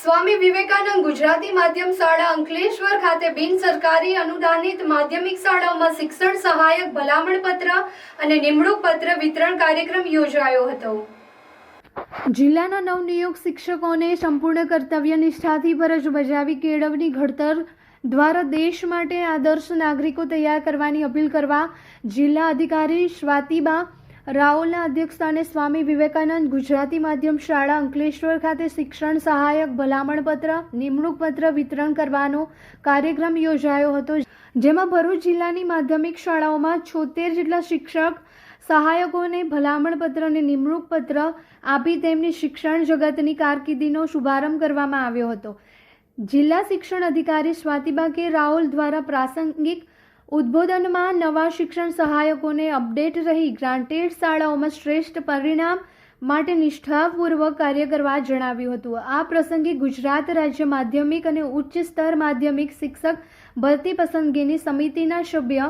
સ્વામી વિવેકાનંદ ગુજરાતી માધ્યમ શાળા અંકલેશ્વર ખાતે બિન સરકારી અનુદાનિત માધ્યમિક શાળાઓમાં શિક્ષણ સહાયક ભલામણ પત્ર અને નિમણૂક પત્ર વિતરણ કાર્યક્રમ યોજાયો હતો। જિલ્લાના નવનિયુક્ત શિક્ષકોને સંપૂર્ણ કર્તવ્ય નિષ્ઠાથી ફરજ બજાવી કેળવણી ઘડતર દ્વારા દેશ માટે આદર્શ નાગરિકો તૈયાર કરવાની અપીલ કરવા જિલ્લા અધિકારી સ્વાતિબા રાઓલના અધ્યક્ષસ્થાને સ્વામી વિવેકાનંદ ગુજરાતી માધ્યમ શાળા અંકલેશ્વર ખાતે શિક્ષણ સહાયક ભલામણ પત્ર નિમણૂક પત્ર વિતરણ કરવાનો કાર્યક્રમ યોજાયો હતો, જેમાં ભરૂચ જિલ્લાની માધ્યમિક શાળાઓમાં 76 જેટલા શિક્ષક સહાયકોને ભલામણ પત્ર અને નિમણૂક પત્ર આપી તેમની શિક્ષણ જગતની કારકિર્દીનો શુભારંભ કરવામાં આવ્યો હતો। જિલ્લા શિક્ષણ અધિકારી સ્વાતિબા કે રાઓલ દ્વારા પ્રાસંગિક ઉદ્બોધનમાં નવા શિક્ષણ સહાયકોને અપડેટ રહી ગ્રાન્ટેડ શાળાઓમાં શ્રેષ્ઠ પરિણામ માટે નિષ્ઠાપૂર્વક કાર્ય કરવા જણાવ્યું હતું। આ પ્રસંગે ગુજરાત રાજ્ય માધ્યમિક અને ઉચ્ચ સ્તર માધ્યમિક શિક્ષક ભરતી પસંદગીની સમિતિના સભ્ય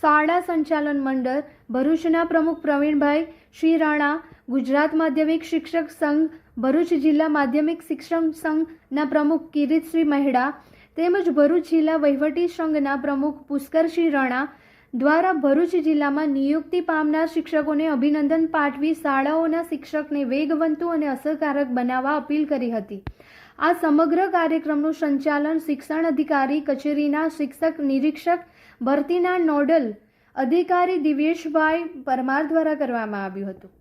શાળા સંચાલન મંડળ ભરૂચના પ્રમુખ પ્રવીણભાઈ શ્રી રાણા, ગુજરાત માધ્યમિક શિક્ષક સંઘ ભરૂચ જિલ્લા માધ્યમિક શિક્ષક સંઘના પ્રમુખ કિરીટસિંહ મહેડા તેમજ ભરૂચ જિલ્લા વહીવટી સંઘના પ્રમુખ પુષ્કરસિંહ રાણા દ્વારા ભરૂચ જિલ્લામાં નિયુક્તિ પામનાર શિક્ષકોને અભિનંદન પાઠવી શાળાઓના શિક્ષકને વેગવંતુ અને અસરકારક બનાવવા અપીલ કરી હતી। આ સમગ્ર કાર્યક્રમનું સંચાલન શિક્ષણ અધિકારી કચેરીના શિક્ષક નિરીક્ષક ભરતીના નોડલ અધિકારી દિવ્યેશભાઈ પરમાર દ્વારા કરવામાં આવ્યું હતું।